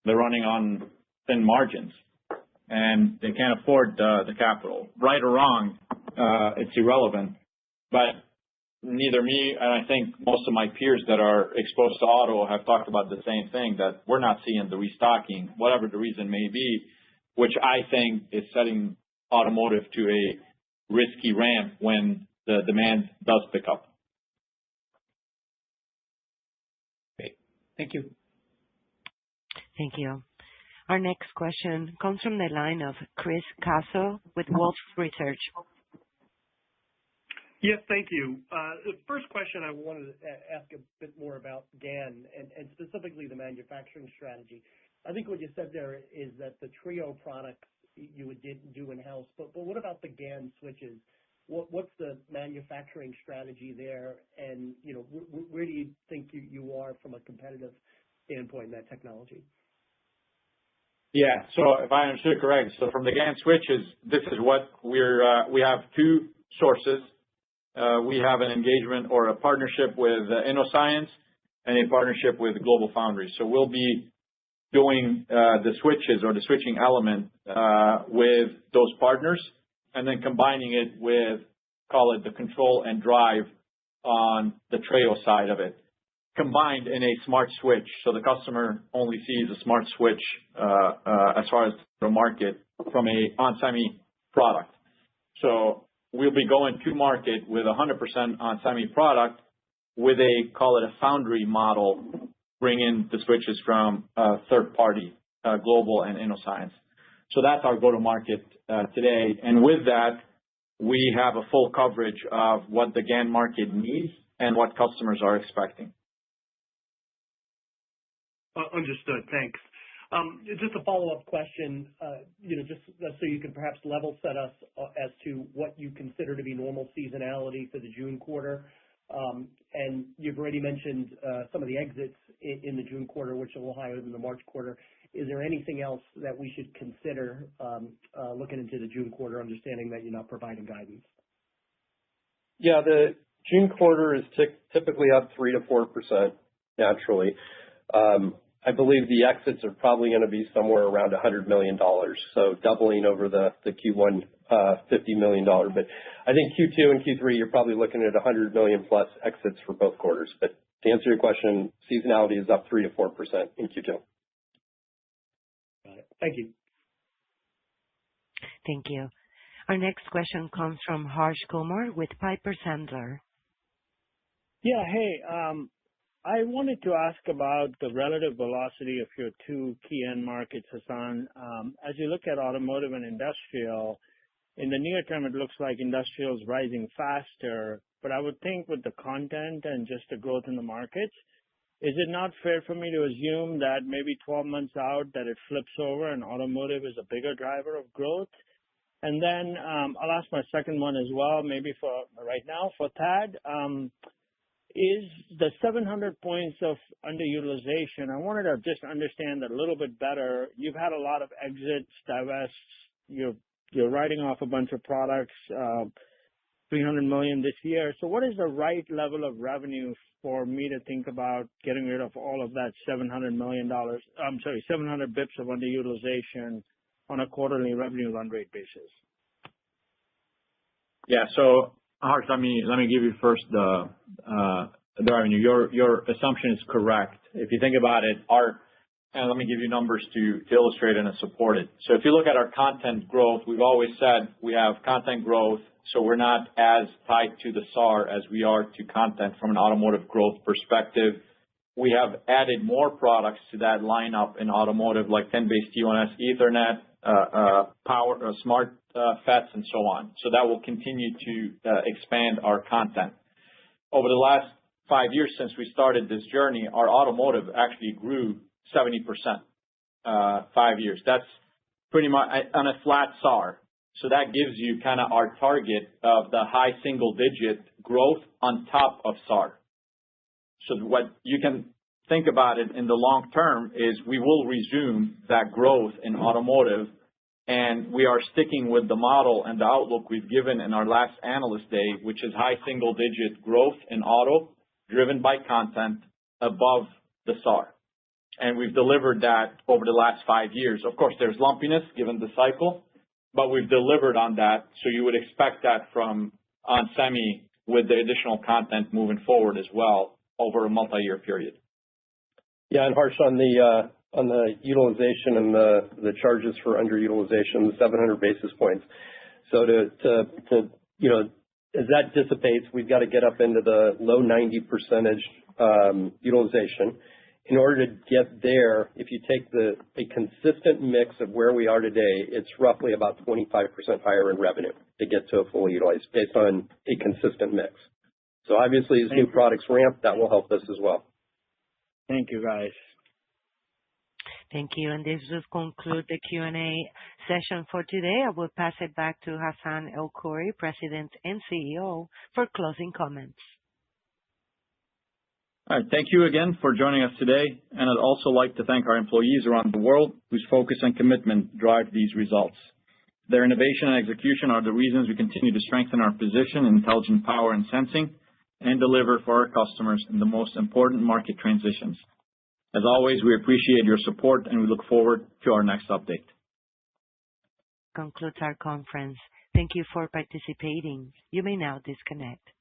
Speaker 3: they're running on thin margins, and they can't afford the capital. Right or wrong, it's irrelevant. But neither me and I think most of my peers that are exposed to auto have talked about the same thing, that we're not seeing the restocking, whatever the reason may be, which I think is setting automotive to a risky ramp when the demand does pick up.
Speaker 14: Great. Thank you.
Speaker 1: Thank you. Our next question comes from the line of Chris Caso with Wolfe Research.
Speaker 15: Yes, thank you. The first question I wanted to ask a bit more about GaN and specifically the manufacturing strategy. I think what you said there is that the Trio products you would do in-house, but what about the GaN switches? What's the manufacturing strategy there? And, where do you think you are from a competitive standpoint in that technology?
Speaker 3: Yeah. So if I understood correct, so from the GaN switches, this is what we have two sources. We have an engagement or a partnership with InnoScience and a partnership with GlobalFoundries. So we'll be doing the switches or the switching element with those partners, and then combining it with, call it the control and drive on the Treo side of it. combined in a smart switch. So the customer only sees a smart switch as far as the market from a onsemi product. So we'll be going to market with 100% onsemi product with a, call it a foundry model, bring in the switches from third party, Global and InnoScience. So that's our go-to-market today. And with that, we have a full coverage of what the GaN market needs and what customers are expecting.
Speaker 15: Understood. Thanks. Just a follow-up question, just so you can perhaps level set us as to what you consider to be normal seasonality for the June quarter. And you've already mentioned some of the exits in the June quarter, which are a little higher than the March quarter. Is there anything else that we should consider looking into the June quarter, understanding that you're not providing guidance?
Speaker 4: Yeah, the June quarter is typically up 3 to 4% naturally. I believe the exits are probably going to be somewhere around $100 million, so doubling over the Q1 $50 million. But I think Q2 and Q3, you're probably looking at 100 million plus exits for both quarters. But to answer your question, seasonality is up 3 to 4% in Q2.
Speaker 15: Got it. Thank you.
Speaker 1: Thank you. Our next question comes from Harsh Kumar with Piper Sandler.
Speaker 16: Yeah, hey, I wanted to ask about the relative velocity of your two key end markets, Hassan. As you look at automotive and industrial, in the near term, it looks like industrial is rising faster, but I would think with the content and just the growth in the markets, is it not fair for me to assume that maybe 12 months out that it flips over and automotive is a bigger driver of growth? And then I'll ask my second one as well, maybe for right now for Thad. Is the 700 points of underutilization, I wanted to just understand that a little bit better. You've had a lot of exits, divests, you're writing off a bunch of products, $300 million this year. So what is the right level of revenue for me to think about getting rid of all of that $700 million, 700 bips of underutilization on a quarterly revenue run rate basis?
Speaker 3: Yeah, so Harsh, let me give you first the revenue. Your assumption is correct. If you think about it, and let me give you numbers to illustrate and support it. So if you look at our content growth, we've always said we have content growth, so we're not as tied to the SAR as we are to content from an automotive growth perspective. We have added more products to that lineup in automotive, like 10BASE-T1S Ethernet, power, smart FETs, and so on. So that will continue to expand our content. Over the last 5 years since we started this journey, our automotive actually grew 70%, 5 years. That's pretty much on a flat SAR. So that gives you kind of our target of the high single digit growth on top of SAR. So what you can think about it in the long term is we will resume that growth in automotive, and we are sticking with the model and the outlook we've given in our last Analyst Day, which is high single digit growth in auto driven by content above the SAR. And we've delivered that over the last 5 years. Of course, there's lumpiness given the cycle, but we've delivered on that. So you would expect that from onsemi with the additional content moving forward as well over a multi-year period.
Speaker 4: Yeah, and Harsh, on the utilization and the charges for underutilization, the 700 basis points. So as that dissipates, we've got to get up into the low 90% utilization. In order to get there, if you take a consistent mix of where we are today, it's roughly about 25% higher in revenue to get to a fully utilized based on a consistent mix. So obviously, as new products ramp, that will help us as well.
Speaker 16: Thank you, guys.
Speaker 1: Thank you. And this will conclude the Q&A session for today. I will pass it back to Hassan El-Khoury, President and CEO, for closing comments.
Speaker 3: All right. Thank you again for joining us today. And I'd also like to thank our employees around the world whose focus and commitment drive these results. Their innovation and execution are the reasons we continue to strengthen our position in intelligent power and sensing and deliver for our customers in the most important market transitions. As always, we appreciate your support and we look forward to our next update.
Speaker 1: Concludes our conference. Thank you for participating. You may now disconnect.